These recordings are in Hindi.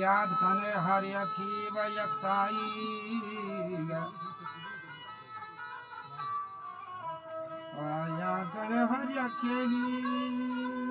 याद कने हर यकी व यकताई याद कने हर यकेली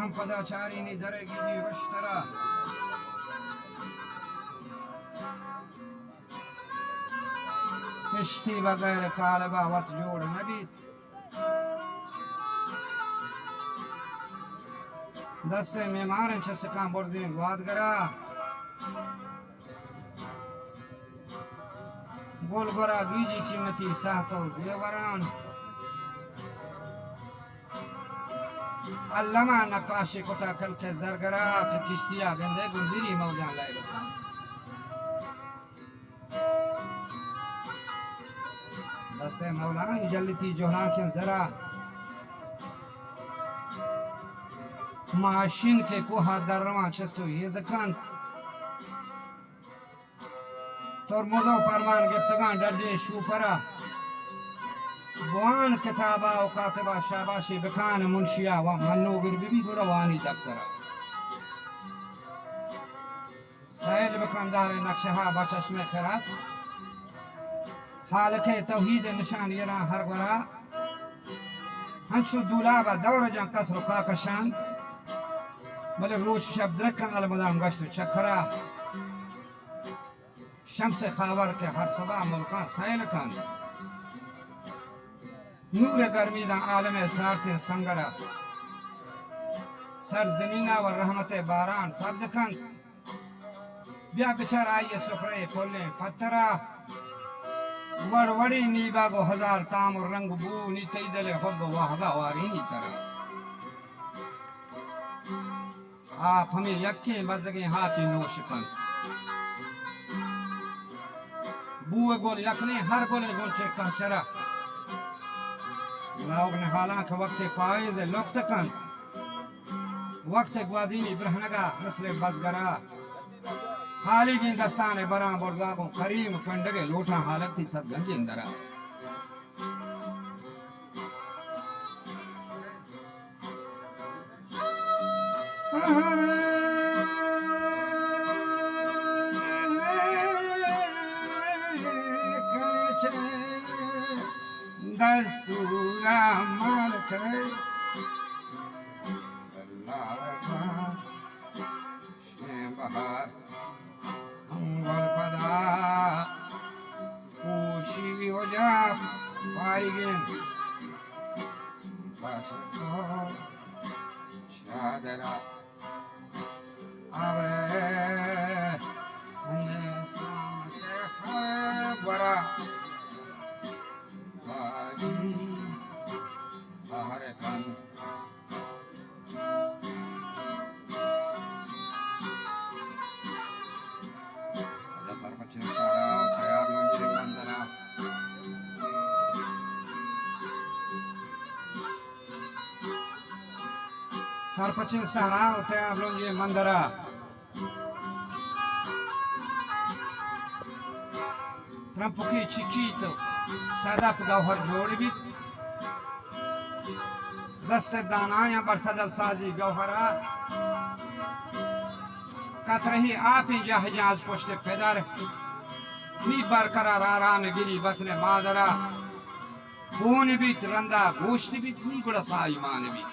हम पदाचारी नहीं धरेगी जी वश्तरा किश्ती बगैर कालबा वत जोड़ नबी दस्ते मेहमान छसका बुर्दे ग्वादगरा गोलगोरा गीजी कीमती साहतो जेवरान अल्लामा नकाशी कोता कल के जरगरा के किश्तिया गंदे गुंदरी मौजान लाए बसान दस्ते मौलाना जल्लती जोहरा के जरा माशिन के कोहा दरवा चस्तो ये दकान तोरमुदो फरमान गिफ्तगान डडे शूफरा वान किताबा और कातिबा शाबाशी बखान मुंशिया व मनोगर बीबी गुरवानी दफ्तरा सैल बखानदार नक्शहा बचश्मे खरात हालत तौहीद निशान यरा हर बरा हंशु दुलाबा दौर जं कसर काकशान मले रोश शब्द रखन अल मदाम गश्त चखरा शम्स खावर के हर सबा मुल्का सैल खान नूर गर्मी दा आलम सारते संगरा सर जमीना व रहमत बारान सब्ज खन ब्या बिचार आइए सुपरे खोले पत्थरा वड़वड़ी नीबा गो हजार ताम और रंग बू नी तईदले हब वाहगा वारी नी तरह आप हमें यक्के मजगे हाथी नोशकन बुए गोल यकने हर गोले गोलचे कहचरा लोग ने हालांकि वक्त पाइज लोग तकन वक्त ग्वाजीनी ब्रहनगा नस्ल बजगरा हाली की दस्तान बरा बुरजागो करीम पंडगे लोटा हालत थी सदगंज इंदरा छे दस्तूर अमल खे बहार मंगल पदा पूशी हो जा पारिगेन शादरा आबरे ने सांके बरा बाजी बाहर Khan Sarpacin Sara, Otea Blonje Mandara. Trampoki Chiquito, Sadap Gauhar Joribit. Daste Danaya Barsadab Sazi Gauhara. Katrahi Api Jahjaz Poste Pedar. Ni Barkara Rara Giri Batne Madara. Punibit Randa, Gushtibit, Nikola Saimanibit.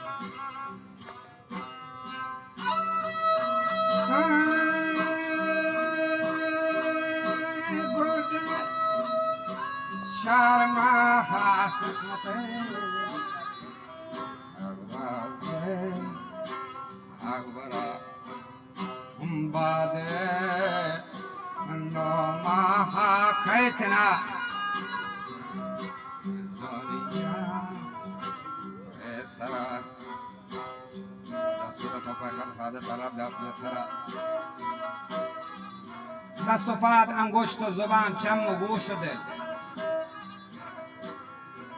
Sharma Akbara Umbade No Maha Kaitna Esara Dasura Topakar Sada Talab Dasara Dastopad Angosto Zoban Chammo Gushodel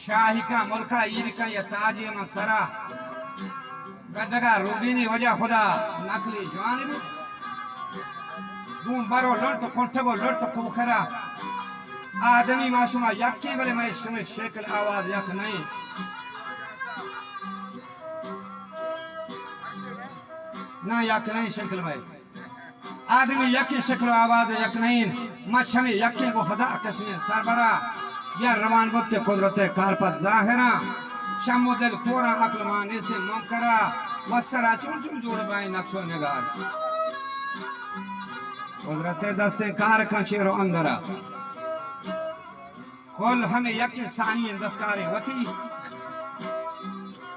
शाही का मुल्का ईर का या ताजी मसरा गड्ढा रूबीनी वजह खुदा नकली जवानी भी दून बारो लड़तो कोंठगो लड़तो पोखरा आदमी माशुमा यक्की वाले मैं इसमें शक्ल आवाज यक नहीं ना यक नहीं शक्ल में आदमी यक्की शक्ल आवाज यक नहीं मच्छमी यक्की को खुदा किस्में सरबरा या रवान बुद्ध के कुदरत कारपत ज़ाहिरा शम्मो दिल कोरा अक्ल माने से मुमकरा वसरा चुन चुन जोड़ बाई नक्शो निगार कुदरत दस्ते कार का शेरो अंदरा कुल हमें यकीन सानी दस्कारे वती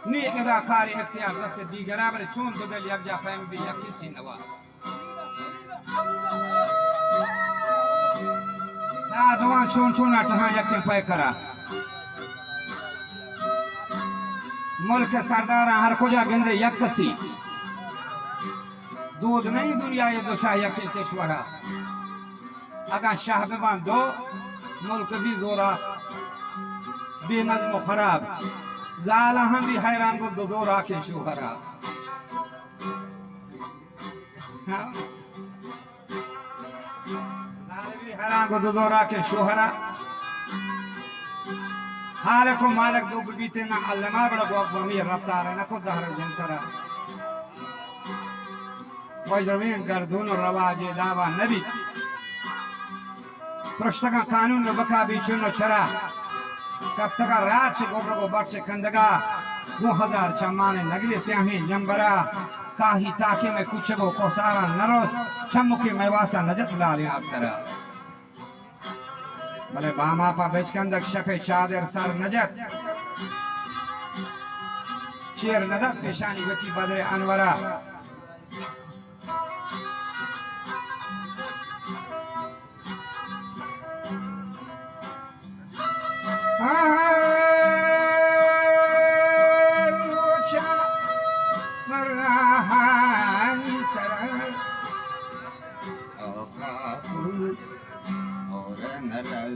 नी इदा कारी इख्तियार दस्ते दीगरा बरे चुन तो दिल यकजा फैम भी यकीन सी नवा आदवान चोन चोना टहा यकीन पाए करा मुल्क के सरदार हर कुजा गिंदे यकसी दूध नहीं दुनिया ये दो शाह यकीन केशवरा अगर शाह बेबान दो मुल्क भी जोरा बेनज़्म खराब ज़ाला हम भी हैरान को दो जोरा के शुहरा हैरान को दोदोरा के शोहरा हाल को मालक दो बीते ना अल्लामा बड़ा गोमी रफ्तार ना को दहर जंतरा वजरवीन गर्दून रवाज दावा नबी प्रश्न कानून बका बीचुनो चरा कब तक रात से गोबर को बख्श कंदगा 2000 चमाने नगरी से हैं जंबरा काही ताके में कुछ को सारा नरोस चमुखी मैवासा नजत लाले आकरा भले बामा पा बेचकंदक शफे चादर सर नजत चेर नदक पेशानी गति बदरे अनवरा और नरज